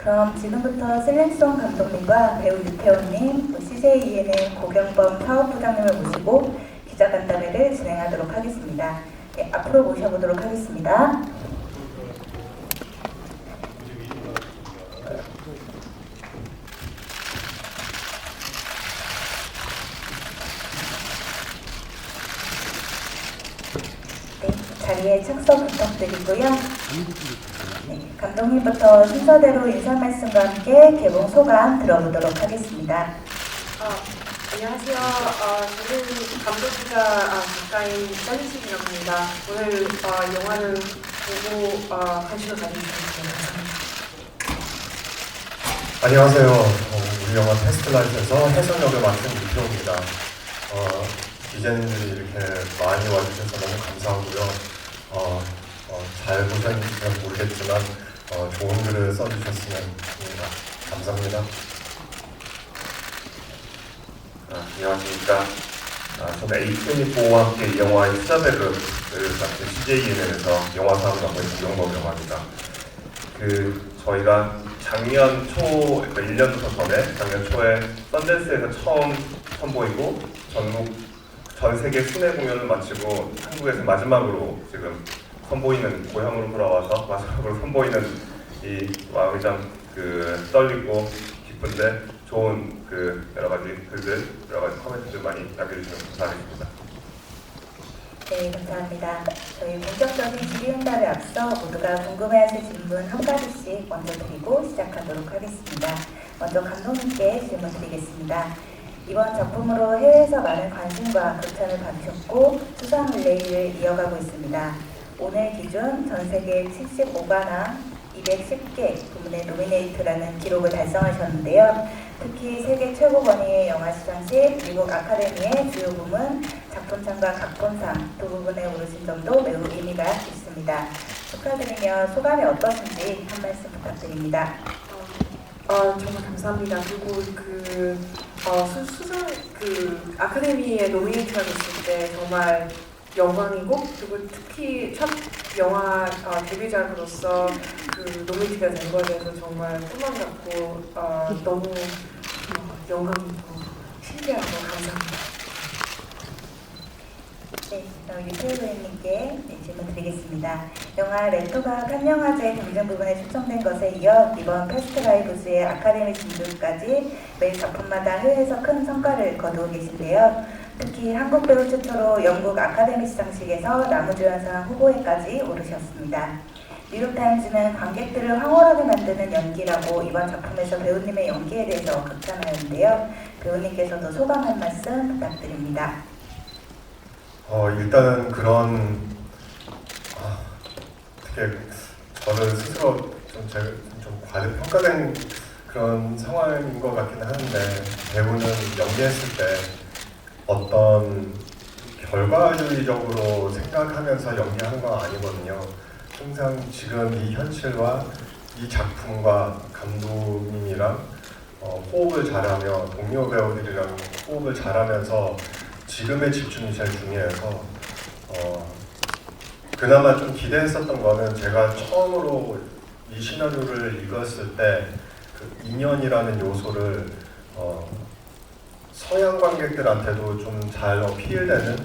그럼 지금부터 슬림송 감독님과 배우 유태원님, CJEN의 고경범 사업부장님을 모시고 기자간담회를 진행하도록 하겠습니다. 네, 앞으로 모셔보도록 하겠습니다. 네, 자리에 착석 부탁드리고요. 네, 감독님부터 순서대로 인사 말씀과 함께 개봉 소감 들어보도록 하겠습니다. 안녕하세요. 저는 감독기자 작가인 셀리식이라고 합니다. 오늘 영화를 보고 관심을 가져주셔서 감사합니다. 안녕하세요. 우리 영화 패스트라이프에서 해설 역을 맡은 유태호입니다. 기자님들이 이렇게 많이 와주셔서 너무 감사하고요. 잘 보셨는지 잘 모르겠지만 좋은 글을 써주셨으면 합니다. 감사합니다. 안녕하십니까. 저는 A24와 함께 이 영화의 투자배급을 맡은 CJEN에서 영화사업을 맡고 있는 고경범 영화입니다. 저희가 작년 초, 그러니까 1년 전에 작년 초에 썬댄스에서 처음 선보이고 전 세계 순회 공연을 마치고 한국에서 마지막으로 지금 선보이는 고향으로 돌아와서 마지막으로 선보이는 이 마음이 참 떨리고 기쁜데 좋은 여러 가지 글들, 여러 가지 코멘트들 많이 남겨주시면 감사하겠습니다. 네, 감사합니다. 저희 본격적인 질의응답에 앞서 모두가 궁금해하실 질문 한 가지씩 먼저 드리고 시작하도록 하겠습니다. 먼저 감독님께 질문 드리겠습니다. 이번 작품으로 해외에서 많은 관심과 극찬을 받으셨고 수상 릴레이를 이어가고 있습니다. 오늘 기준 전 세계 75가나 210개 부문의 노미네이트라는 기록을 달성하셨는데요. 특히 세계 최고 권위의 영화시상 시 미국 아카데미의 주요 부문, 작품상과 각본상 두 부분에 오르신 점도 매우 의미가 있습니다. 축하드리며 소감이 어떠신지 한 말씀 부탁드립니다. 정말 감사합니다. 그리고 수상 아카데미에 노미네이트가 됐을 때 정말 영광이고, 그리고 특히 첫 영화 데뷔작으로서 노미네이트가 된 거에 대해서 정말 꿈만 같고 너무 영광이고 신기하고 감사합니다. 네, 유태우 배우님께 질문 드리겠습니다. 영화 렌토가 칸영화제 경쟁 부분에 초청된 것에 이어 이번 패스트라이브스의 아카데미 진출까지 매 작품마다 해외에서 큰 성과를 거두고 계신데요. 특히 한국 배우 최초로 영국 아카데미 시상식에서 나무주연상 후보에까지 오르셨습니다. 뉴욕타임즈는 관객들을 황홀하게 만드는 연기라고 이번 작품에서 배우님의 연기에 대해서 극찬하였는데요. 배우님께서도 소감 한 말씀 부탁드립니다. 일단은 어떻게 저를 스스로 좀 과대평가된 그런 상황인 것 같기는 하는데, 배우는 연기했을 때 어떤 결과주의적으로 생각하면서 연기하는 건 아니거든요. 항상 지금 이 현실과 이 작품과 감독님이랑 호흡을 잘하며 동료 배우들이랑 호흡을 잘하면서 지금의 집중이 제일 중요해서 그나마 좀 기대했었던 거는, 제가 처음으로 이 시나리오를 읽었을 때 그 인연이라는 요소를 서양 관객들한테도 좀 잘 어필되는,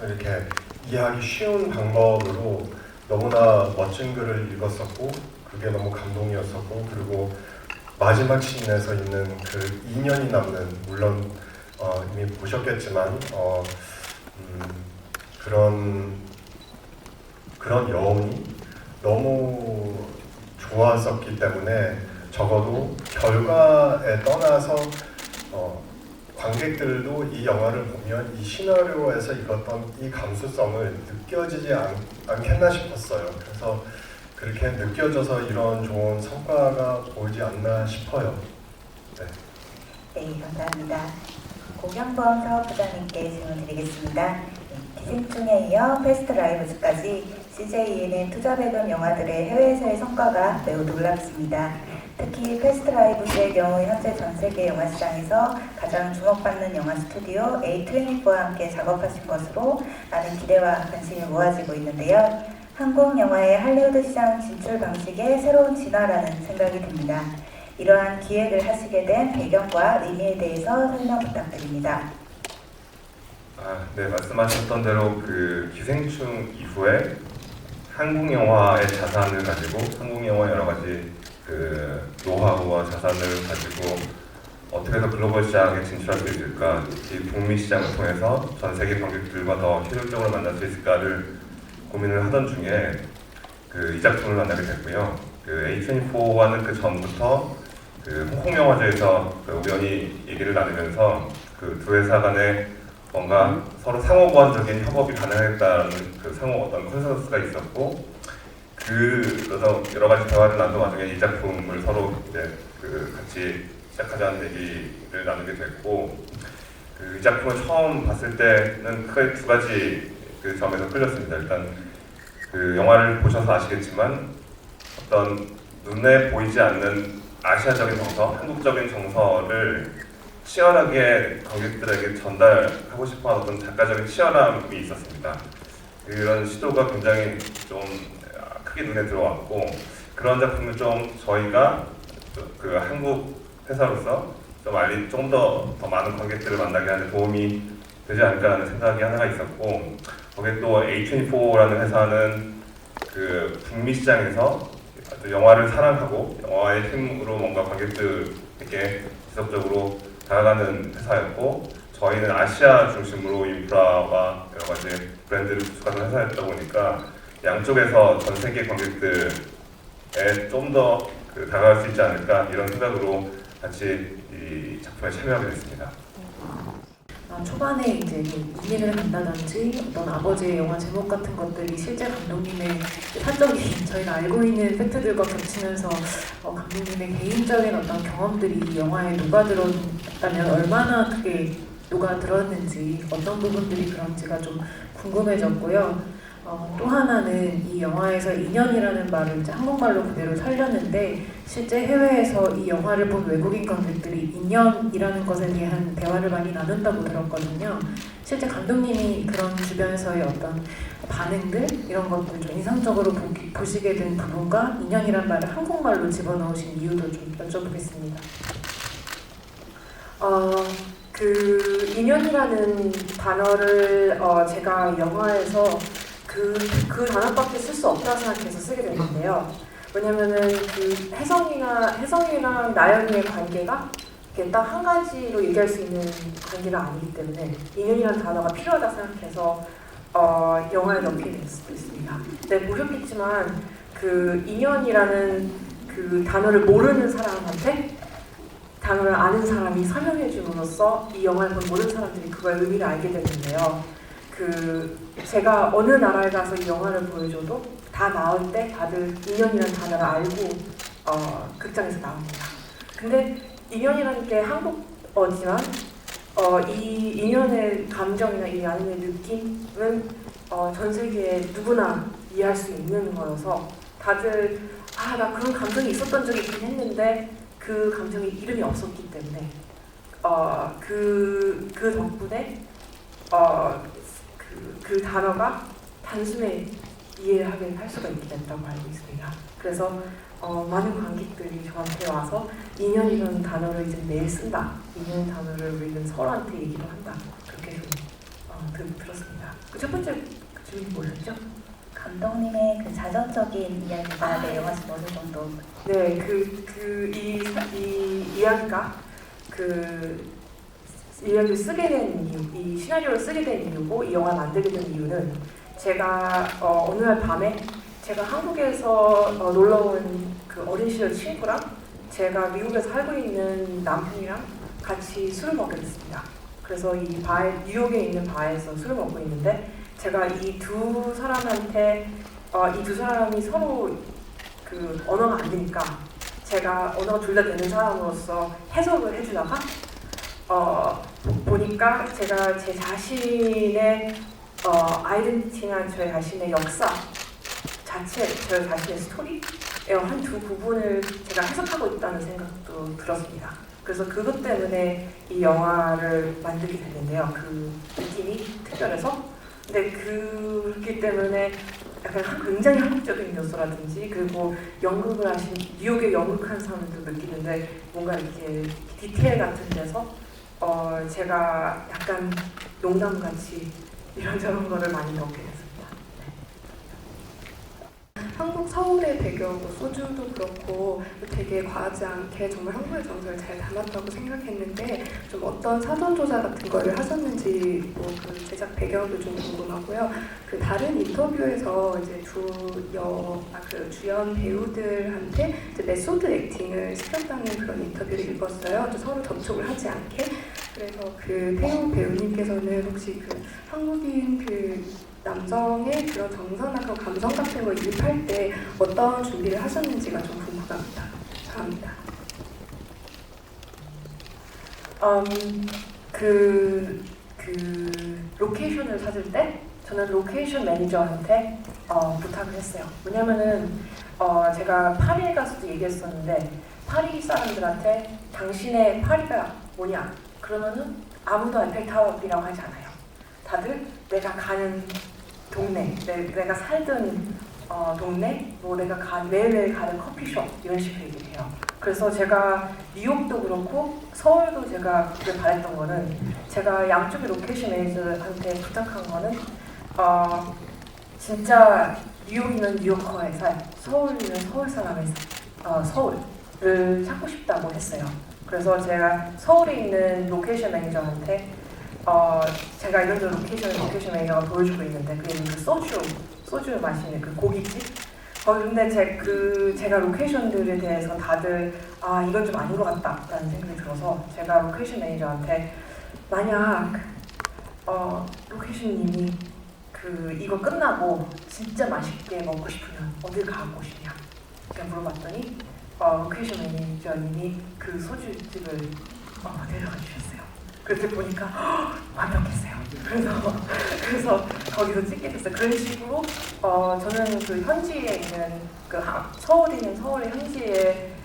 이렇게 이해하기 쉬운 방법으로 너무나 멋진 글을 읽었었고, 그게 너무 감동이었었고, 그리고 마지막 씬에서 있는 그 인연이 남는, 물론 이미 보셨겠지만 그런 여운이 너무 좋았었기 때문에, 적어도 결과에 떠나서 관객들도 이 영화를 보면 이 시나리오에서 읽었던 이 감수성을 느껴지지 않겠나 싶었어요. 그래서 그렇게 느껴져서 이런 좋은 성과가 보이지 않나 싶어요. 네, 감사합니다. 고경범 사업부장님께 질문 드리겠습니다. 기생충에 이어 패스트라이브스까지 CJEN의 투자배급 영화들의 해외에서의 성과가 매우 놀랍습니다. 특히 패스트라이브스의 경우 현재 전 세계 영화 시장에서 가장 주목받는 영화 스튜디오 A24와 함께 작업하신 것으로 많은 기대와 관심이 모아지고 있는데요. 한국 영화의 할리우드 시장 진출 방식의 새로운 진화라는 생각이 듭니다. 이러한 기획을 하시게 된 배경과 의미에 대해서 설명 부탁드립니다. 네, 말씀하셨던 대로 그 기생충 이후에 한국 영화의 자산을 가지고 한국 영화의 여러 가지 그 노하우와 자산을 가지고 어떻게 더 글로벌 시장에 진출할 수 있을까, 이 북미 시장을 통해서 전 세계 관객들과 더 효율적으로 만날 수 있을까를 고민을 하던 중에 이 작품을 만나게 됐고요. A24와는 그 전부터 홍콩 영화제에서 우연히 얘기를 나누면서 두 회사 간에 뭔가 서로 상호 보완적인 협업이 가능했다는 상호 어떤 컨센서스가 있었고, 그래서 여러 가지 대화를 나눈 와중에 이 작품을 서로 이제 같이 시작하자는 얘기를 나누게 됐고, 이 작품을 처음 봤을 때는 크게 두 가지 점에서 끌렸습니다. 일단 영화를 보셔서 아시겠지만 어떤 눈에 보이지 않는 아시아적인 정서, 한국적인 정서를 치열하게 관객들에게 전달하고 싶어하는 어떤 작가적인 치열함이 있었습니다. 그런 시도가 굉장히 좀 크게 눈에 들어왔고, 그런 작품을 좀 저희가 한국 회사로서 조금 더 많은 관객들을 만나게 하는 도움이 되지 않을까라는 생각이 하나가 있었고, 거기에 또 A24라는 회사는 북미 시장에서 영화를 사랑하고 영화의 힘으로 뭔가 관객들에게 지속적으로 다가가는 회사였고, 저희는 아시아 중심으로 인프라와 여러 가지 브랜드를 구축하는 회사였다 보니까 양쪽에서 전 세계 관객들에 좀 더 다가갈 수 있지 않을까, 이런 생각으로 같이 이 작품에 참여하게 됐습니다. 초반에 이제 이민을 간다든지 어떤 아버지의 영화 제목 같은 것들이 실제 감독님의 사적인 저희가 알고 있는 팩트들과 겹치면서 감독님의 개인적인 어떤 경험들이 이 영화에 녹아들었다면 얼마나 크게 녹아들었는지, 어떤 부분들이 그런지가 좀 궁금해졌고요. 또 하나는 이 영화에서 인연이라는 말을 이제 한국말로 그대로 살렸는데, 실제 해외에서 이 영화를 본 외국인 관객들이 인연이라는 것에 대한 대화를 많이 나눈다고 들었거든요. 실제 감독님이 그런 주변에서의 어떤 반응들, 이런 것들 좀 인상적으로 보시게 된 부분과 인연이란 말을 한국말로 집어넣으신 이유도 좀 여쭤보겠습니다. 인연이라는 단어를 제가 영화에서 그 단어밖에 쓸 수 없다고 생각해서 쓰게 됐는데요. 왜냐면은 혜성이랑 나연이의 관계가 이렇게 딱 한 가지로 얘기할 수 있는 관계가 아니기 때문에 인연이라는 단어가 필요하다 생각해서 영화에 넣게 될 수도 있습니다. 네, 보셨겠지만 인연이라는 단어를 모르는 사람한테 단어를 아는 사람이 설명해 줌으로써 이 영화를 본 모든 사람들이 그거의 의미를 알게 되는데요. 제가 어느 나라에 가서 이 영화를 보여줘도 다 나올 때 다들 인연이라는 단어를 알고 극장에서 나옵니다. 근데 인연이라는 게 한국어지만 이 인연의 감정이나 이 안의 느낌은 전 세계에 누구나 이해할 수 있는 거여서 다들 나 그런 감정이 있었던 적이 있긴 했는데 그 감정이 이름이 없었기 때문에 그 덕분에 그 단어가 단숨에 이해를 할 수가 있게 됐다고 알고 있습니다. 그래서 많은 관객들이 저한테 와서 인연이라는 단어를 이제 매일 쓴다. 인연 단어를 우리는 서로한테 얘기를 한다. 그렇게 좀 들었습니다. 첫 번째 질문이 뭐였죠? 감독님의 자전적인 이야기가 영화 속 어느 정도? 네, 이 이야기가 이야기를 쓰게 된 이유, 이 시나리오를 쓰게 된 이유고 이 영화를 만들게 된 이유는 제가 어느 날 밤에 제가 한국에서 놀러온 어린 시절 친구랑 제가 미국에서 살고 있는 남편이랑 같이 술을 먹게 됐습니다. 그래서 뉴욕에 있는 바에서 술을 먹고 있는데 제가 이 두 사람한테 이 두 사람이 서로 언어가 안 되니까 제가 언어가 둘 다 되는 사람으로서 해석을 해주다가 보니까 제가 제 자신의 아이덴티티나 저의 자신의 역사 자체, 저의 자신의 스토리의 한 두 부분을 제가 해석하고 있다는 생각도 들었습니다. 그래서 그것 때문에 이 영화를 만들게 됐는데요. 그 느낌이 특별해서. 근데 그렇기 때문에 약간 굉장히 한국적인 요소라든지 그리고 연극을 하신 뉴욕에 연극한 사람들도 느끼는데 뭔가 이렇게 디테일 같은 데서 제가 약간 농담같이 이런저런 거를 많이 넣게 됐습니다. 한국 서울의 배경고 소주도 그렇고 되게 과하지 않게 정말 한국의 정서를 잘 담았다고 생각했는데 좀 어떤 사전 조사 같은 거를 하셨는지 그 제작 배경도 좀 궁금하고요. 그 다른 인터뷰에서 이제 그 주연 배우들한테 이제 메소드 액팅을 시켰다는 그런 인터뷰를 읽었어요. 또 서로 접촉을 하지 않게. 그래서 그 태용 배우님께서는 혹시 그 한국인 그 남성의 그런 정서나 그런 감성 같은 걸 이입할 때 어떤 준비를 하셨는지가 좀 궁금합니다. 감사합니다. 그 로케이션을 찾을 때 저는 로케이션 매니저한테 부탁을 했어요. 왜냐면은 제가 파리에 가서도 얘기했었는데 파리 사람들한테 당신의 파리가 뭐냐? 그러면은 아무도 알펠타워이라고 하지 않아요. 다들 내가 가는 동네, 내가 살던 동네, 뭐 내가 매일매일 가는 커피숍 이런 식으로 얘기를 해요. 그래서 제가 뉴욕도 그렇고 서울도 제가 그걸 바랬던 거는 제가 양쪽의 로케이션 매니저한테 부탁한 거는 진짜 뉴욕이면 뉴요커의 삶, 서울이면 서울 사람의 서울을 찾고 싶다고 했어요. 그래서 제가 서울에 있는 로케이션 매니저한테 제가 이런 로케이션 매니저가 보여주고 있는데 그게 그 소주 마시는 그 고깃집 근데 제가 로케이션들에 대해서 다들 이건 좀 아닌 것 같다라는 생각이 들어서 제가 로케이션 매니저한테 만약 로케이션님이 이거 끝나고 진짜 맛있게 먹고 싶으면 어딜 가고 싶냐 제가 물어봤더니 로케이션 매니저님이 그 소주집을 데려가 주셨어요. 그때 보니까 완벽했어요. 그래서 거기서 찍게 됐어요. 그런 식으로 저는 그 현지에 있는 서울에 있는 서울의 현지에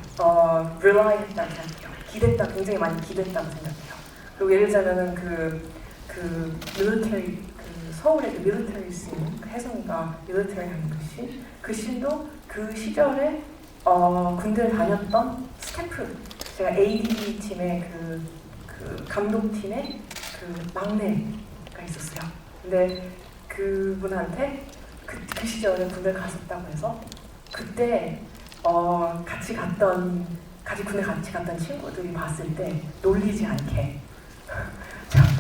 rely 했다고 생각해요. 굉장히 많이 기댔다고 생각해요. 그리고 예를 들자면은 그 military 서울의 그 military scene 혜성이가 military 하는 그 씬도 그 시절에 군대를 다녔던 스태프 제가 AD 팀의 그 감독팀의 그 막내가 있었어요. 근데 그분한테 그 시절에 군대를 갔었다고 해서 그때 군대 같이 갔던 친구들이 봤을 때 놀리지 않게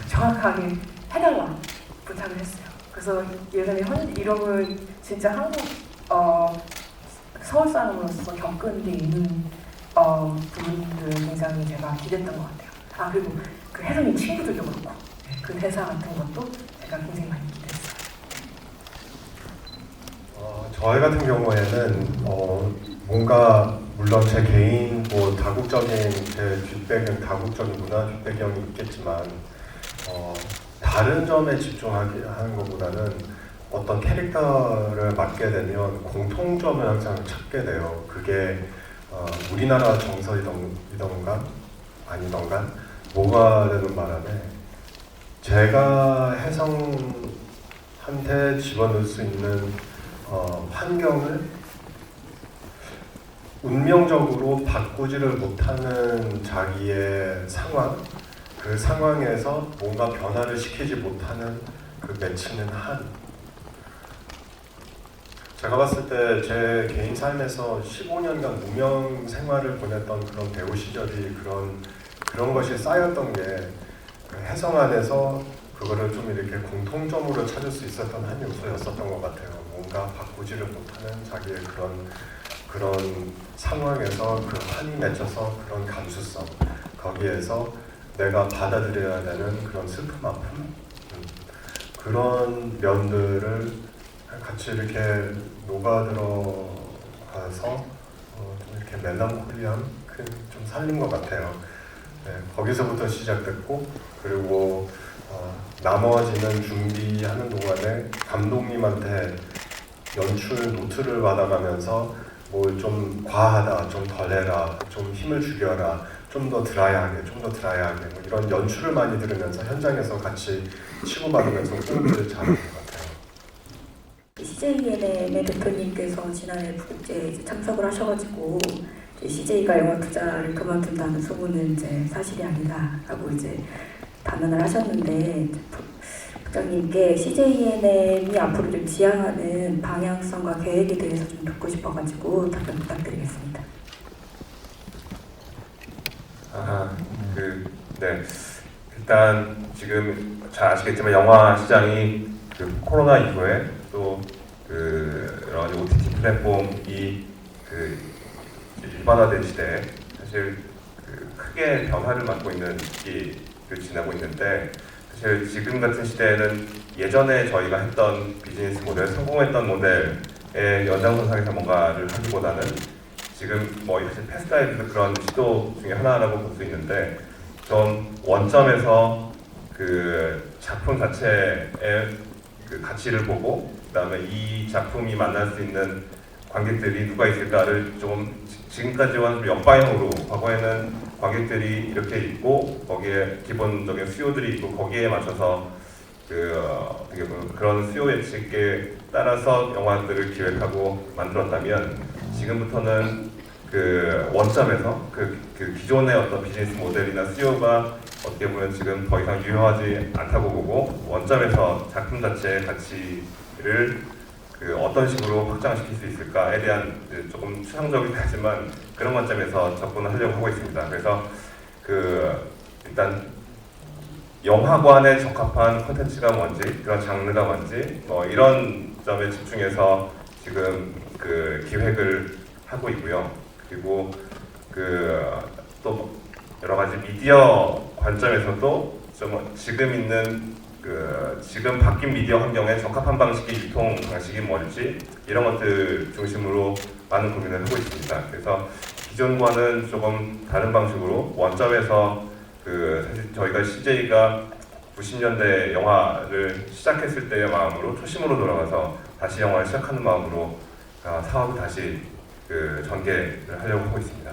정확하게 해달라 부탁을 했어요. 그래서 예전에 이런 진짜 한국 서울 사람으로서 겪은 데 있는 부분들 굉장히 제가 기대했던 것 같아요. 그리고 그 혜성이 친구들도 그렇고 그 대사 같은 것도 제가 굉장히 많이 기대했어요. 저희 같은 경우에는 뭔가 물론 제 개인 다국적인 제 뒷배경, 다국적인 문화 뒷배경이 있겠지만 다른 점에 집중하는 것보다는 어떤 캐릭터를 맡게 되면 공통점을 항상 찾게 돼요. 그게 우리나라 정서이던가 아니던가 뭐가 되는 바람에 제가 혜성한테 집어넣을 수 있는 환경을 운명적으로 바꾸지를 못하는 자기의 상황, 그 상황에서 뭔가 변화를 시키지 못하는 그 맺히는 한. 제가 봤을 때 제 개인 삶에서 15년간 무명 생활을 보냈던 그런 배우 시절이 그런 것이 쌓였던 게 혜성 안에서 그거를 좀 이렇게 공통점으로 찾을 수 있었던 한 요소였었던 것 같아요. 뭔가 바꾸지를 못하는 자기의 그런 상황에서 그 한이 맺혀서 그런 감수성, 거기에서 내가 받아들여야 되는 그런 슬픔, 아픔, 그런 면들을 같이 이렇게 녹아들어가서 좀 이렇게 멜랑콜리함 좀 살린 것 같아요. 네, 거기서부터 시작됐고 그리고 나머지는 준비하는 동안에 감독님한테 연출 노트를 받아가면서 뭘 좀 과하다, 좀 덜해라, 좀 힘을 죽여라, 좀 더 드라이하게, 뭐 이런 연출을 많이 들으면서 현장에서 같이 치고받으면서 호흡을 잘하는 것 같아요. CJENM의 대표님께서 지난해 북국제에 이제 참석을 하셔가지고 CJ가 영화 투자를 그만둔다는 소문은 이제 사실이 아니다라고 이제 단언을 하셨는데 부장님께 CJENM이 앞으로 좀 지향하는 방향성과 계획에 대해서 좀 듣고 싶어가지고 답변 부탁드리겠습니다. 네. 일단 지금 잘 아시겠지만 영화 시장이 그 코로나 이후에 또 그 여러 가지 OTT 플랫폼이 그 일반화된 시대에 사실 그 크게 변화를 맞고 있는 시기를 지나고 있는데 사실 지금 같은 시대에는 예전에 저희가 했던 비즈니스 모델, 성공했던 모델의 연장선상에서 뭔가를 하기보다는 지금 뭐 사실 패스트라이브도 그런 시도 중에 하나라고 볼 수 있는데 전 원점에서 그 작품 자체의 그 가치를 보고 그다음에 이 작품이 만날 수 있는 관객들이 누가 있을까를 조금 지금까지와 좀 역방향으로 과거에는 관객들이 이렇게 있고 거기에 기본적인 수요들이 있고 거기에 맞춰서 어떻게 보면 그런 수요 예측에 따라서 영화들을 기획하고 만들었다면 지금부터는 그 원점에서 그 기존의 어떤 비즈니스 모델이나 수요가 어떻게 보면 지금 더 이상 유효하지 않다고 보고 원점에서 작품 자체의 가치를 그 어떤 식으로 확장시킬 수 있을까에 대한 조금 추상적이긴 하지만 그런 관점에서 접근을 하려고 하고 있습니다. 그래서 일단 영화관에 적합한 콘텐츠가 뭔지, 그런 장르가 뭔지, 뭐 이런 점에 집중해서 지금 그 기획을 하고 있고요. 그리고 또 여러 가지 미디어 관점에서도 좀 지금 바뀐 미디어 환경에 적합한 방식의 유통 방식이 뭘지 이런 것들 중심으로 많은 고민을 하고 있습니다. 그래서 기존과는 조금 다른 방식으로 원점에서 사실 저희가 CJ가 90년대 영화를 시작했을 때의 마음으로 초심으로 돌아가서 다시 영화를 시작하는 마음으로 사업을 다시 전개를 하려고 하고 있습니다.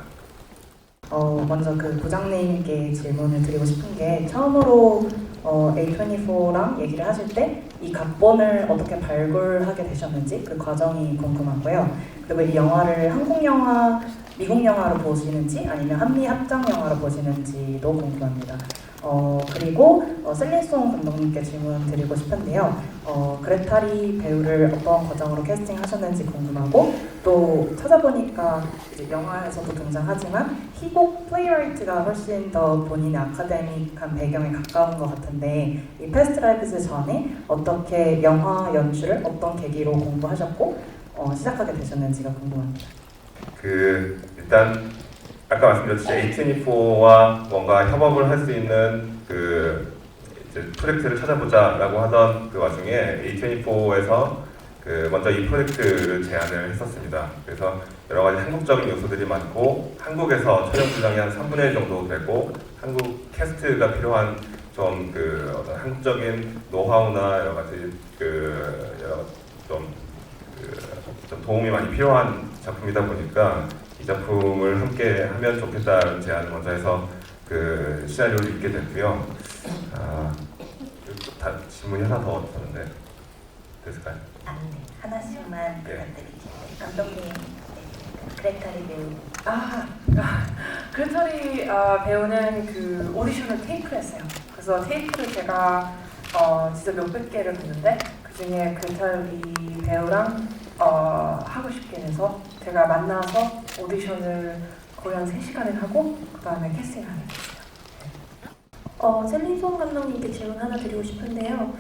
먼저 그 부장님께 질문을 드리고 싶은 게 처음으로 A24랑 얘기를 하실 때 이 각본을 어떻게 발굴하게 되셨는지 그 과정이 궁금하고요. 그리고 이 영화를 한국 영화, 미국 영화로 보시는지 아니면 한미 합작 영화로 보시는지도 궁금합니다. 그리고 셀린송 감독님께 질문 드리고 싶은데요. 그레타리 배우를 어떤 과정으로 캐스팅하셨는지 궁금하고 또 찾아보니까 이제 영화에서도 등장하지만 희곡 플레이라이트가 훨씬 더 본인의 아카데믹한 배경에 가까운 것 같은데 이 패스트 라이브즈 전에 어떻게 영화 연출을 어떤 계기로 공부하셨고 시작하게 되셨는지가 궁금합니다. 일단 아까 말씀드렸듯이 A24와 뭔가 협업을 할 수 있는 이제 프로젝트를 찾아보자라고 하던 그 와중에 A24에서 먼저 이 프로젝트를 제안을 했었습니다. 그래서 여러 가지 한국적인 요소들이 많고 한국에서 촬영 분량이 한 3분의 1 정도 되고 한국 캐스트가 필요한 좀 어떤 한국적인 노하우나 여러 가지 좀 도움이 많이 필요한 작품이다 보니까 이 작품을 함께 하면 좋겠다는 제안을 먼저 해서 시나리오를 읽게 됐고요. 질문이 하나 더 있었는데 됐을까요? 네. 하나씩만 부탁드릴게요. 감독님, 그레타리 배우. 그레타리 배우는 그 오디션을 테이프를 했어요. 그래서 테이프를 제가 진짜 몇백 개를 봤는데 그 중에 그레타리 배우랑 하고 싶게 돼서 제가 만나서 오디션을 거의 한 3시간을 하고 그 다음에 캐스팅을 하게 됐어요. 셀린송 감독님께 질문 하나 드리고 싶은데요.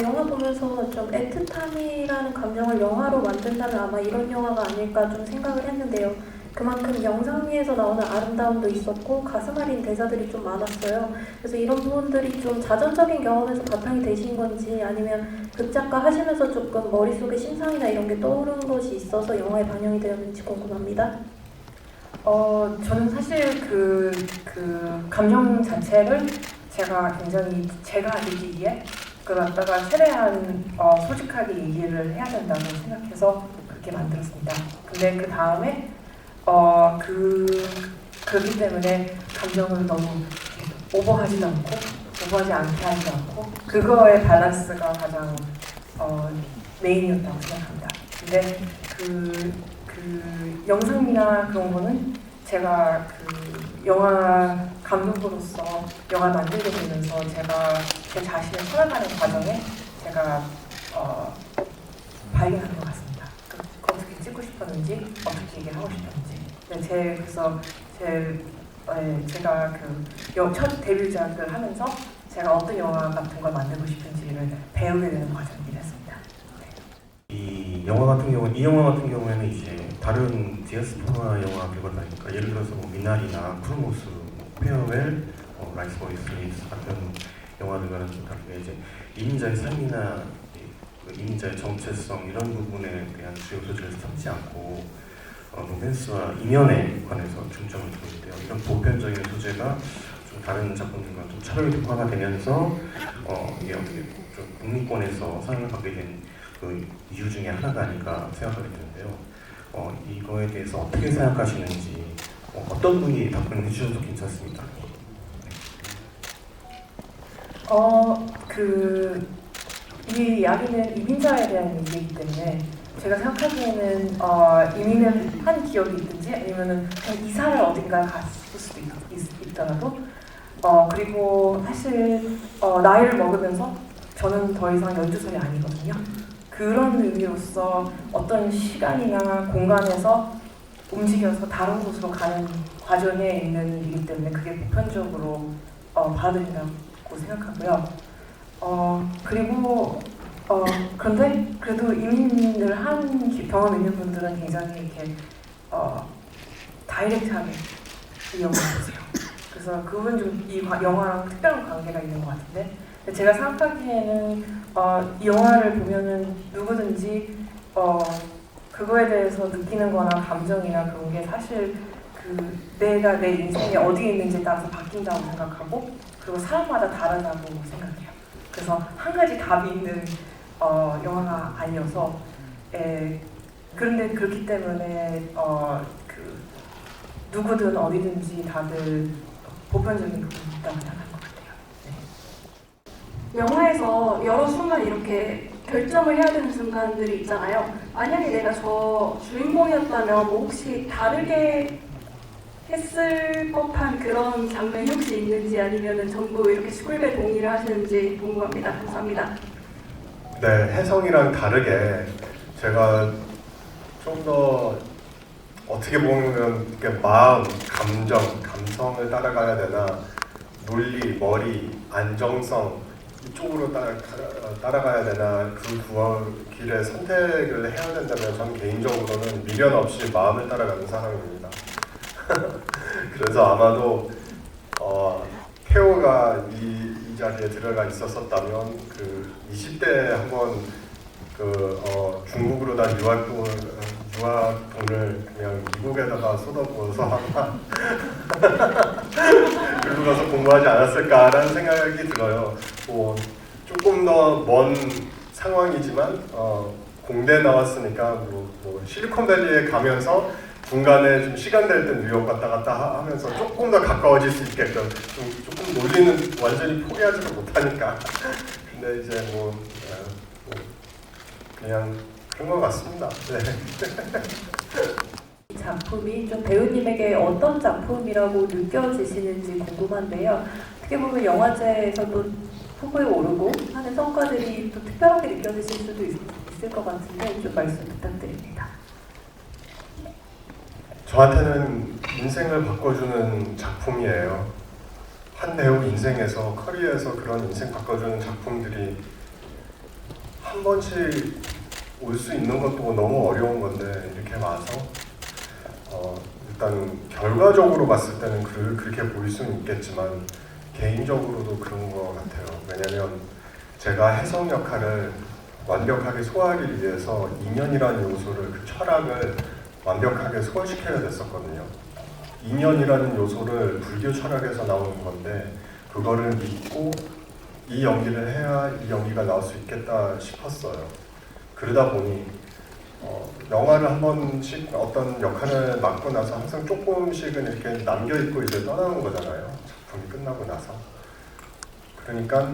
영화 보면서 좀 애틋함이라는 감정을 영화로 만든다면 아마 이런 영화가 아닐까 좀 생각을 했는데요. 그만큼 영상미에서 나오는 아름다움도 있었고 가슴 아린 대사들이 좀 많았어요. 그래서 이런 부분들이 좀 자전적인 경험에서 바탕이 되신 건지 아니면 극작가 하시면서 조금 머릿속에 심상이나 이런 게 떠오른 것이 있어서 영화에 반영이 되었는지 궁금합니다. 저는 사실 그 감정 자체를 제가 굉장히 제가 느끼기에 갖다가 최대한 솔직하게 얘기를 해야 된다고 생각해서 그렇게 만들었습니다. 근데 그 다음에 그렇기 때문에 감정을 너무 오버하지도 않고 오버하지 않게 하지 않고 그거의 밸런스가 가장 메인이었다고 생각합니다. 근데 영상이나 그런 거는 제가 영화 감독으로서 영화를 만들게 되면서 제가 제 자신을 찾아가는 과정에 제가 발견한 것 같습니다. 어떻게 찍고 싶었는지, 어떻게 얘기를 하고 싶었는지. 그래서 제가 첫 데뷔작을 하면서 제가 어떤 영화 같은 걸 만들고 싶은지를 배우게 되는 과정이 됐습니다. 이 영화 같은 경우에는 이제 다른 디아스포라 영화 결과니까 예를 들어서 뭐 미나리나 크로노스, 페어웰, 라이스 보이스 같은 영화들과는 좀 다르게 이제 이민자의 삶이나 이민자의 정체성 이런 부분에 대한 주요 소재를 삼지 않고 로맨스와 인연에 관해서 중점을 두고 있는데요. 이런 보편적인 소재가 좀 다른 작품들과 좀 차별이 특화가 되면서 이게 어떻게 좀 국민권에서 사랑을 받게 된 그 이유 중에 하나가 아닌가 생각하게 되는데요. 이거에 대해서 어떻게 생각하시는지 어떤 분이 답변해 주셔도 괜찮습니다. 이 이야기는 이민자에 대한 얘기이기 때문에 제가 생각하기에는 이민을 한 기억이 있든지 아니면은 그냥 이사를 어딘가에 갔을 수도 있더라도 그리고 사실 나이를 먹으면서 저는 더 이상 연주선이 아니거든요. 그런 의미로서 어떤 시간이나 공간에서 움직여서 다른 곳으로 가는 과정에 있는 일이기 때문에 그게 보편적으로 받아들인다고 생각하고요. 그런데 그래도 이민을 한 경험 있는 분들은 굉장히 이렇게 다이렉트하게 이용을 하세요. 그래서 그건 좀 이 영화랑 특별한 관계가 있는 것 같은데 제가 생각하기에는 이 영화를 보면은 누구든지 그거에 대해서 느끼는 거나 감정이나 그런 게 사실 내가 내 인생에 어디에 있는지에 따라서 바뀐다고 생각하고 그리고 사람마다 다르다고 생각해요. 그래서 한 가지 답이 있는 영화가 아니어서 그런데 그렇기 때문에 누구든 어디든지 다들 보편적인 부분이 있다고 생각하는 것 같아요. 네. 영화에서 여러 순간 이렇게 결정을 해야 되는 순간들이 있잖아요. 만약에 내가 저 주인공이었다면 뭐 혹시 다르게 했을 법한 그런 장면이 혹시 있는지 아니면은 전부 이렇게 수kul배 동의를 하시는지 궁금합니다. 감사합니다. 네, 혜성이랑 다르게 제가 좀 더 어떻게 보면 마음, 감성을 따라가야 되나 논리, 머리, 안정성 이쪽으로 따라가야 되나 그 길에 선택을 해야 된다면 저는 개인적으로는 미련 없이 마음을 따라가는 사람입니다. 그래서 아마도 태호가 이 자리에 들어가 있었었다면 20대에 한번 중국으로 유학돈을 그냥 미국에다가 쏟아부어서 그리고 가서 공부하지 않았을까라는 생각이 들어요. 조금 더 먼 상황이지만 공대 나왔으니까 뭐 실리콘밸리에 가면서 중간에 좀 시간 될 때 뉴욕 갔다 갔다 하면서 조금 더 가까워질 수 있게끔 조금 논리는 완전히 포기하지도 못하니까 근데 이제 그냥 그런 것 같습니다. 네. 이 작품이 좀 배우님에게 어떤 작품이라고 느껴지시는지 궁금한데요. 어떻게 보면 영화제에서도 후보에 오르고 하는 성과들이 또 특별하게 느껴지실 수도 있을 것 같은데 좀 말씀 부탁드립니다. 저한테는 인생을 바꿔주는 작품이에요. 한 배우 인생에서 커리어에서 그런 인생 바꿔주는 작품들이 한 번씩 올 수 있는 것도 너무 어려운 건데 이렇게 와서 일단 결과적으로 봤을 때는 그렇게 보일 수는 있겠지만 개인적으로도 그런 것 같아요. 왜냐면 제가 혜성 역할을 완벽하게 소화하기 위해서 인연이라는 요소를 그 철학을 완벽하게 소화시켜야 됐었거든요. 인연이라는 요소를 불교 철학에서 나오는 건데 그거를 믿고 이 연기를 해야 이 연기가 나올 수 있겠다 싶었어요. 그러다 보니 영화를 한 번씩 어떤 역할을 맡고 나서 항상 조금씩은 이렇게 남겨있고 이제 떠나는 거잖아요. 작품이 끝나고 나서. 그러니까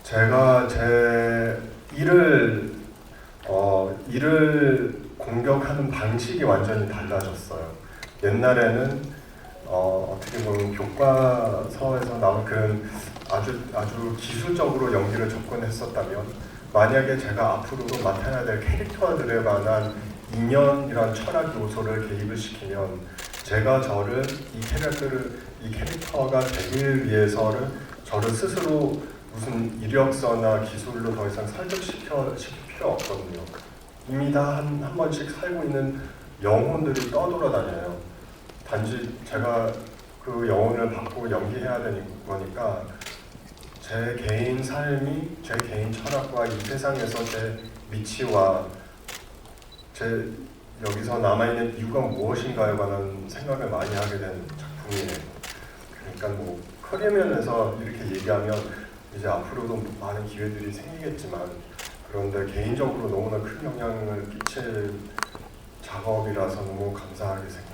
제가 제 일을 일을 공격하는 방식이 완전히 달라졌어요. 옛날에는 어떻게 보면 교과서에서 나온 그런 아주 기술적으로 연기를 접근했었다면, 만약에 제가 앞으로도 맡아야 될 캐릭터들에 관한 인연이란 철학 요소를 개입을 시키면, 제가 저를 이 캐릭터가 되기 위해서는 저를 스스로 무슨 이력서나 기술로 더 이상 설득시킬 필요 없거든요. 이미 다 한 번씩 살고 있는 영혼들이 떠돌아다녀요. 단지 제가 그 영혼을 받고 연기해야 되는 거니까, 제 개인 삶이, 제 개인 철학과 이 세상에서 제 위치와 제 여기서 남아있는 이유가 무엇인가에 관한 생각을 많이 하게 된 작품이에요. 그러니까 뭐 커리어 면에서 이렇게 얘기하면 이제 앞으로도 많은 기회들이 생기겠지만, 그런데 개인적으로 너무나 큰 영향을 끼칠 작업이라서 너무 감사하게 생각해요.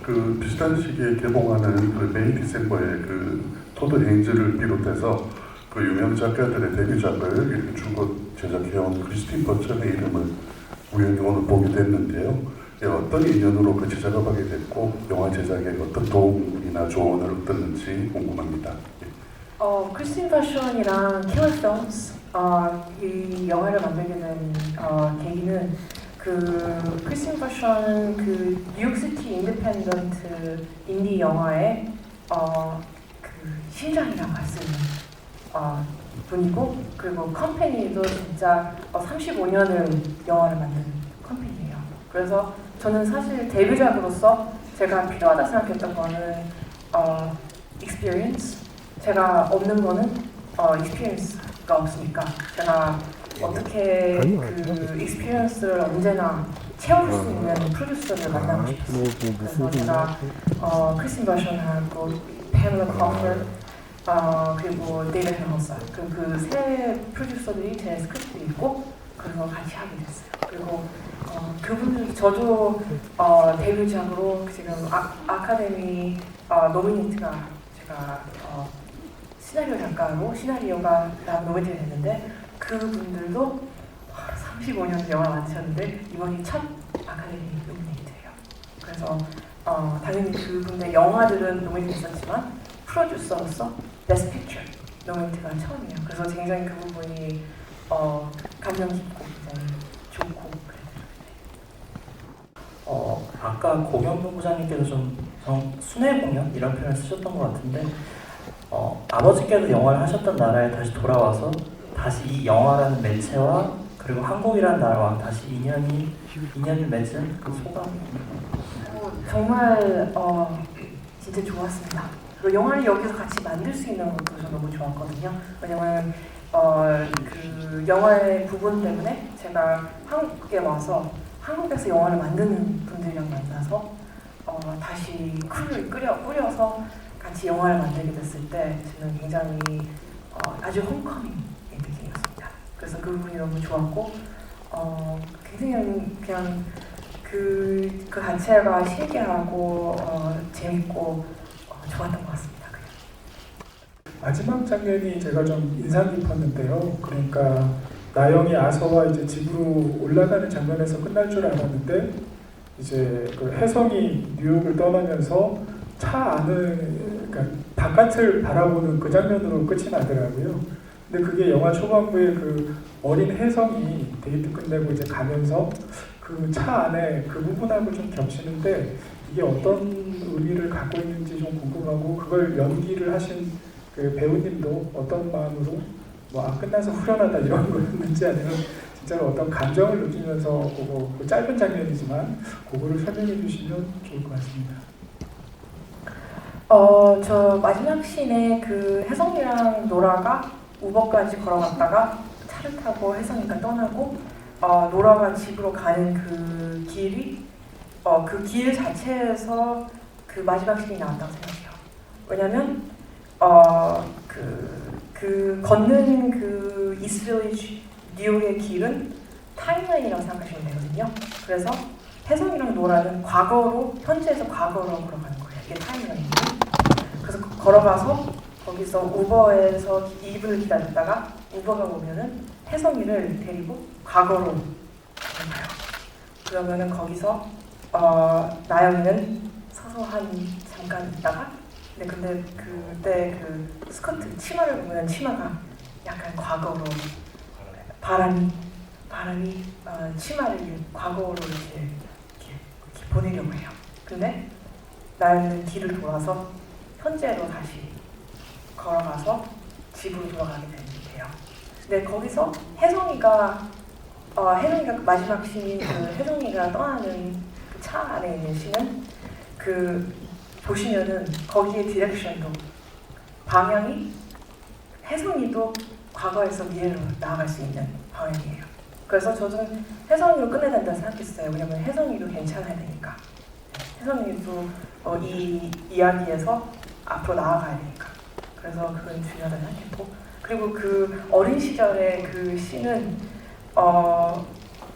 그 비슷한 시기에 개봉하는 그 메이 디셈버의 그 토드 헤인즈를 비롯해서 그 유명 작가들의 데뷔작을 이렇게 줄곧 제작해온 크리스틴 버천의 이름을 우연히 오늘 보게 됐는데요. 어떤 인연으로 그 제작을 하게 됐고, 영화 제작에 어떤 도움이나 조언을 얻었는지 궁금합니다. 크리스틴 버션이랑 킬러 필름스 이 영화를 만들게 된 계기는, 그 크리스틴 버션은 그 뉴욕시티 인디펜던트 인디 영화의 그 심장이라고 할 수 있는 분이고, 그리고 컴퍼니도 진짜 35년을 영화를 만든 컴퍼니예요. 그래서 저는 사실 데뷔작으로서 제가 필요하다 생각했던 거는 experience. 제가 없는 거는 experience가 없으니까, 제가 어떻게 그 experience를 언제나 채울 수 있는 프로듀서를 만나고 싶었어요. 그래서 제가 크리스틴 버션하고 패밀라 커퍼 그리고 데이비드 헬머스 그 세 프로듀서들이 제 스크립트 읽고, 그래서 같이 하게 됐어요. 그리고 그분들, 저도 데뷔작으로 지금 아카데미 노미네이트가, 제가 시나리오 작가로 시나리오가 노미네이트 됐는데, 그분들도 35년 영화 만드셨는데 이번이 첫 아카데미 노미네이트예요. 그래서 당연히 그분의 영화들은 노미네이트 됐었지만 프로듀서로서 베스트 픽처 노미네이트가 처음이에요. 그래서 굉장히 그 부분이 감명 깊고 굉장히 좋고 그래요. 아까 공연부부장님께서 좀 순회 공연 이런 표현을 쓰셨던 것 같은데, 아버지께서 영화를 하셨던 나라에 다시 돌아와서 다시 이 영화라는 매체와 그리고 한국이라는 나라와 다시 인연을 맺은 그 소감이 정말 진짜 좋았습니다. 그리고 영화를 여기서 같이 만들 수 있는 것도 저 너무 좋았거든요. 왜냐면 그 영화의 부분 때문에 제가 한국에 와서 한국에서 영화를 만드는 분들이랑 만나서 다시 크루를 꾸려서 같이 영화를 만들게 됐을 때 저는 굉장히 아주 홈커밍의 느낌이었습니다. 그래서 그 부분이 너무 좋았고, 굉장히 그냥 그 자체가 신기하고 재밌고 좋았던 것 같습니다. 그냥. 마지막 장면이 제가 좀 인상 깊었는데요. 그러니까 나영이 아서와 이제 집으로 올라가는 장면에서 끝날 줄 알았는데, 이제 그 혜성이 뉴욕을 떠나면서 차 안을, 그러니까 바깥을 바라보는 그 장면으로 끝이 나더라고요. 근데 그게 영화 초반부에 그 어린 혜성이 데이트 끝내고 이제 가면서 그 차 안에 그 부분하고 좀 겹치는데, 이게 어떤 의미를 갖고 있는지 좀 궁금하고, 그걸 연기를 하신 그 배우님도 어떤 마음으로 끝나서 후련하다 이런 거였는지, 아니면 진짜로 어떤 감정을 느끼면서 그거 그 짧은 장면이지만 그거를 설명해 주시면 좋을 것 같습니다. 저 마지막 씬에 그 혜성이랑 노라가 우버까지 걸어갔다가 차를 타고 혜성이가 떠나고 노라가 집으로 가는 그 길이 그 길 자체에서 그 마지막 씬이 나왔다고 생각해요. 왜냐면 그 걷는 그 이스트빌리지 뉴욕의 길은 타임라인이라고 생각하시면 되거든요. 그래서 혜성이랑 노라는 과거로, 현재에서 과거로 걸어가는 거예요. 이게 타임라인이에요. 그래서 걸어가서 거기서 우버에서 2분을 기다렸다가 우버가 오면은 혜성이를 데리고 과거로 가요. 그러면은 거기서 나영이는 서서 잠깐 있다가 근데 그때 그 스커트 치마를 보면 치마가 약간 과거로 바람이 치마를 과거로 이렇게 보내려고 해요. 근데 나영이는 뒤를 돌아서 현재로 다시 걸어가서 집으로 돌아가게 돼요. 근데 거기서 혜성이가 마지막 씬인 그 혜성이가 떠나는 그 차 안에 있는 씬은 보시면은 거기에 디렉션도 방향이 혜성이도 과거에서 미래로 나아갈 수 있는 방향이에요. 그래서 저는 혜성이로 끝내야 된다 생각했어요. 왜냐면 혜성이도 괜찮아야 되니까. 혜성이도 이 이야기에서 앞으로 나아가야 되니까. 그래서 그건 중요하다고 생각했고, 그리고 그 어린 시절의 그 씬은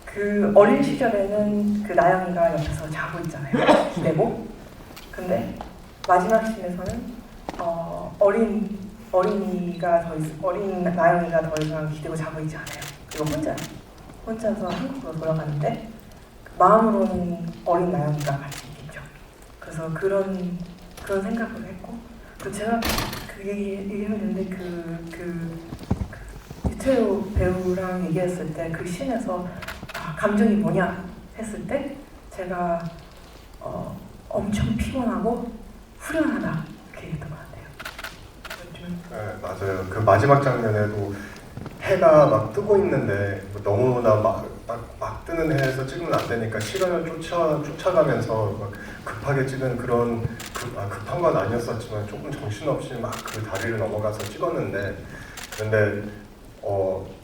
그 어린 시절에는 그 나영이가 옆에서 자고 있잖아요. 기대고. 근데 마지막 씬에서는 어린 나영이가 더 이상 기대고 자고 있지 않아요. 그리고 혼자서 한국으로 돌아가는데 마음으로는 어린 나영이가 같이 있겠죠. 그래서 그런 생각을 했고, 그 제가 그 얘기를 했는데 유태우 배우랑 얘기했을 때 그 씬에서 감정이 뭐냐 했을 때 제가 엄청 피곤하고 후련하다 이렇게 얘기했던 것 같아요. 네, 맞아요. 그 마지막 장면에도 해가 막 뜨고 있는데 너무나 막 뜨는 해에서 찍으면 안 되니까 시간을 쫓아가면서 막 급하게 찍은 그런 급한 건 아니었었지만 조금 정신없이 막 그 다리를 넘어가서 찍었는데, 근데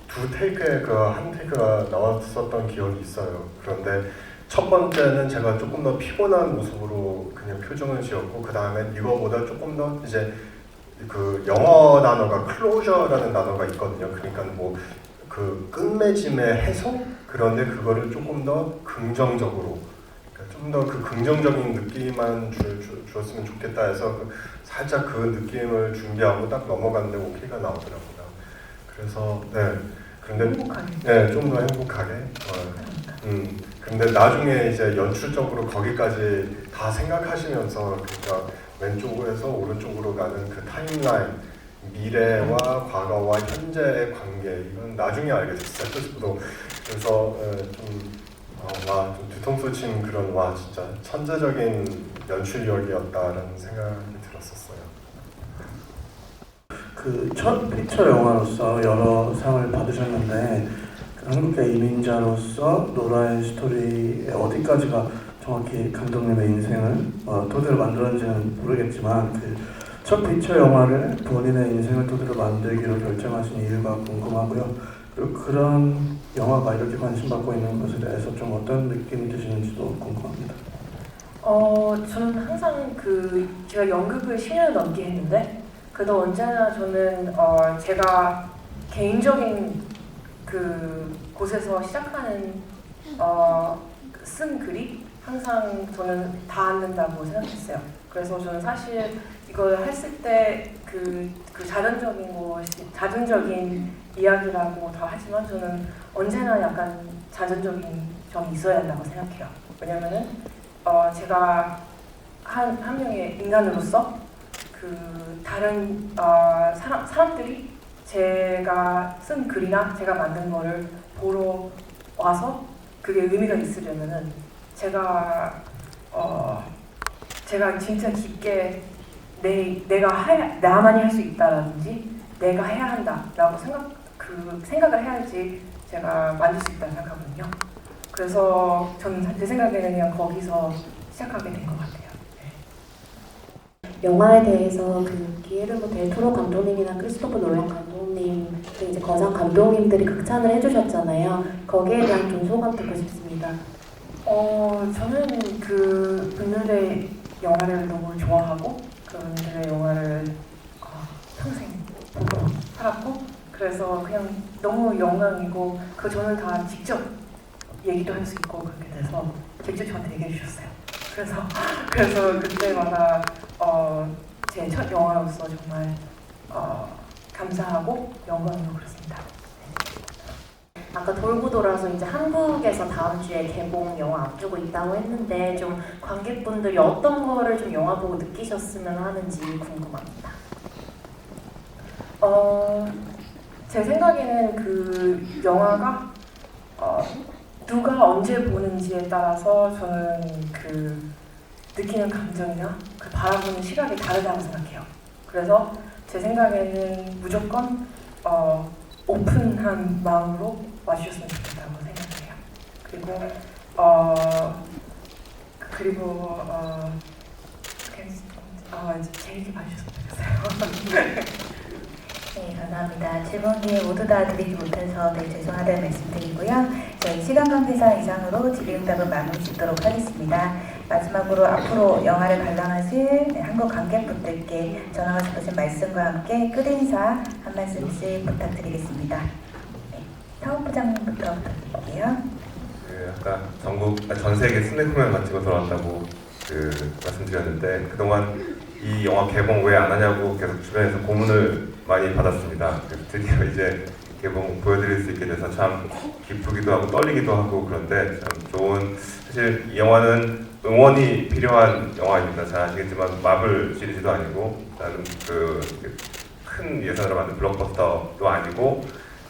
두 테이크에 한 테이크가 나왔었던 기억이 있어요. 그런데 첫 번째는 제가 조금 더 피곤한 모습으로 그냥 표정을 지었고, 그 다음에 이거보다 조금 더 이제 그 영어 단어가 closure라는 단어가 있거든요. 그러니까 뭐 그 끝맺음의 해석? 그런데 그거를 조금 더 긍정적으로, 그러니까 좀 더 그 긍정적인 느낌만 주었으면 좋겠다 해서 살짝 그 느낌을 준비하고 딱 넘어갔는데 오케이가 나오더라고요. 그래서 네, 그런데 네, 좀 더 행복하게. 근데 나중에 이제 연출적으로 거기까지 다 생각하시면서, 그러니까 왼쪽에서 오른쪽으로 가는 그 타임라인, 미래와 과거와 현재의 관계, 이건 나중에 알게 됐어요. 그래서 좀 뒤통수 친 그런 진짜 천재적인 연출력이었다라는 생각이 들었었어요. 그 첫 피처 영화로서 여러 상을 받으셨는데, 한국의 이민자로서 노라의 스토리의 어디까지가 정확히 감독님의 인생을 토대로 만들었는지는 모르겠지만, 그 첫 피처 영화를 본인의 인생을 토대로 만들기로 결정하신 이유가 궁금하고요. 그리고 그런 영화가 이렇게 관심받고 있는 것에 대해서 좀 어떤 느낌이 드시는지도 궁금합니다. 저는 항상 제가 연극을 10년을 넘게 했는데, 그래도 언제나 저는 제가 개인적인 곳에서 시작하는 쓴 글이 항상 저는 닿는다고 생각했어요. 그래서 저는 사실 이걸 했을 때 자전적인 이야기라고 다 하지만 저는 언제나 약간 자전적인 점이 있어야 된다고 생각해요. 왜냐면은 제가 한 명의 인간으로서 다른 사람들이 제가 쓴 글이나 제가 만든 거를 보러 와서 그게 의미가 있으려면은 제가 진짜 깊게 나만이 할 수 있다라든지 내가 해야 한다라고 생각을 해야지 제가 만들 수 있다고 생각하거든요. 그래서 저는 제 생각에는 그냥 거기서 시작하게 된 것 같아요. 영화에 대해서 기에르모 델 토로 감독님이나 크리스토퍼 놀란 감독님, 이제 거장 감독님들이 극찬을 해주셨잖아요. 거기에 대한 좀 소감 듣고 싶습니다. 저는 그분들의 영화를 너무 좋아하고 그분들의 영화를 평생 보고 살았고, 그래서 그냥 너무 영광이고, 저는 다 직접 얘기도 할 수 있고 그렇게 돼서 직접 저한테 얘기해 주셨어요. 그래서 그때마다 제 첫 영화로서 정말 감사하고 영광이고 그렇습니다. 아까 돌고 돌아서 이제 한국에서 다음 주에 개봉 영화 앞두고 있다고 했는데 좀 관객분들이 어떤 거를 좀 영화 보고 느끼셨으면 하는지 궁금합니다. 제 생각에는 그 영화가 누가 언제 보는지에 따라서 저는 그 느끼는 감정이나 그 바라보는 시각이 다르다고 생각해요. 그래서 제 생각에는 무조건 오픈한 마음으로 와주셨으면 좋겠다고 생각해요. 이제 재밌게 봐주셨으면 좋겠어요. 네, 감사합니다. 질문 기회 모두 다 드리지 못해서 되게 죄송하다는 말씀드리고요. 저희 시간 관계상 이상으로 질의응답은 마무리 짓도록 하겠습니다. 마지막으로 앞으로 영화를 관람하실 한국 관객분들께 전하고 싶으신 말씀과 함께 끝인사 한 말씀씩 부탁드리겠습니다. 네, 사업부장님부터 부탁드릴게요. 아까 전 세계 순회 공연 마치고 돌아왔다고 말씀드렸는데 그동안 이 영화 개봉 왜 안 하냐고 계속 주변에서 고문을 많이 받았습니다. 드디어 이제 개봉 보여드릴 수 있게 돼서 참 기쁘기도 하고 떨리기도 하고 그런데 참 좋은, 사실 이 영화는 응원이 필요한 영화입니다. 잘 아시겠지만 마블 시리즈도 아니고 나는 큰 예산으로 만든 블록버스터도 아니고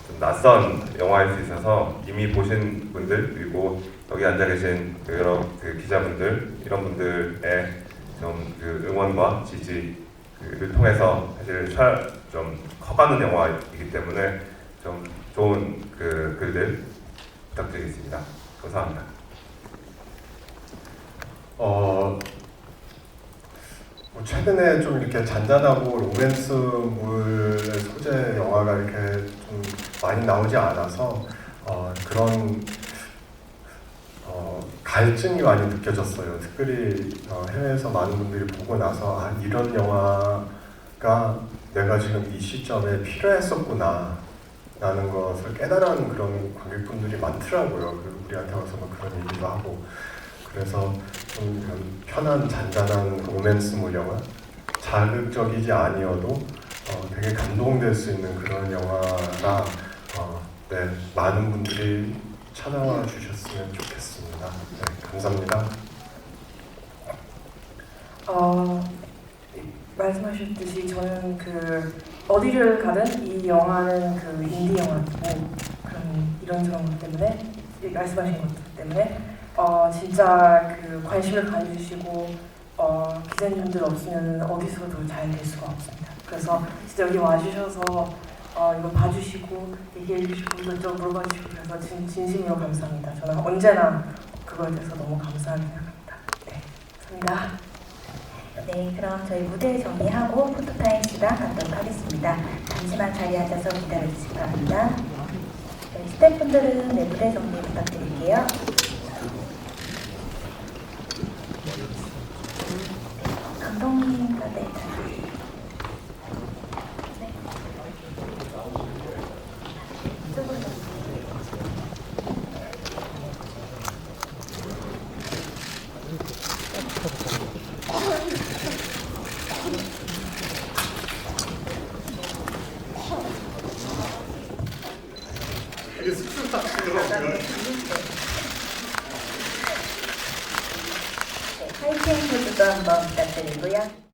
좀 낯선 영화일 수 있어서 이미 보신 분들 그리고 여기 앉아 계신 여러 기자분들 이런 분들의 좀 응원과 지지를 통해서 사실 좀 커가는 영화이기 때문에 좀 좋은 글들 부탁드리겠습니다. 감사합니다. 최근에 좀 이렇게 잔잔하고 로맨스물의 소재 영화가 이렇게 좀 많이 나오지 않아서 그런 갈증이 많이 느껴졌어요. 특별히 해외에서 많은 분들이 보고 나서 이런 영화가 내가 지금 이 시점에 필요했었구나 라는 것을 깨달은 그런 관객분들이 많더라고요. 그리고 우리한테 와서 그런 얘기도 하고 그래서 좀 편한 잔잔한 로맨스물 영화, 자극적이지 아니어도 되게 감동될 수 있는 그런 영화라 많은 분들이 찾아와 주셨으면 좋겠습니다. 네, 감사합니다. 말씀하셨듯이 저는 어디를 가든 이 영화는 인디 영화고 이런저런 것 때문에 말씀하신 것들 때문에 진짜 관심을 가져주시고 기자님들 없으면 어디서도 잘 될 수가 없습니다. 그래서 진짜 여기 와주셔서 이거 봐주시고 얘기해주시고 이것저것 물어봐주시고 그래서 진심으로 감사합니다. 저는 언제나 그거에 대해서 너무 감사하게 생각합니다. 네, 감사합니다. 네, 그럼 저희 무대 정리하고 포토타임 시간 갖도록 하겠습니다. 잠시만 자리에 앉아서 기다려주시기 바랍니다. 저희 스태프분들은 무대 정리 부탁드릴게요. 감독님과 이게 쑥쑥 닥치더라고요. 하이팅 포즈도 한번 부탁드리고요.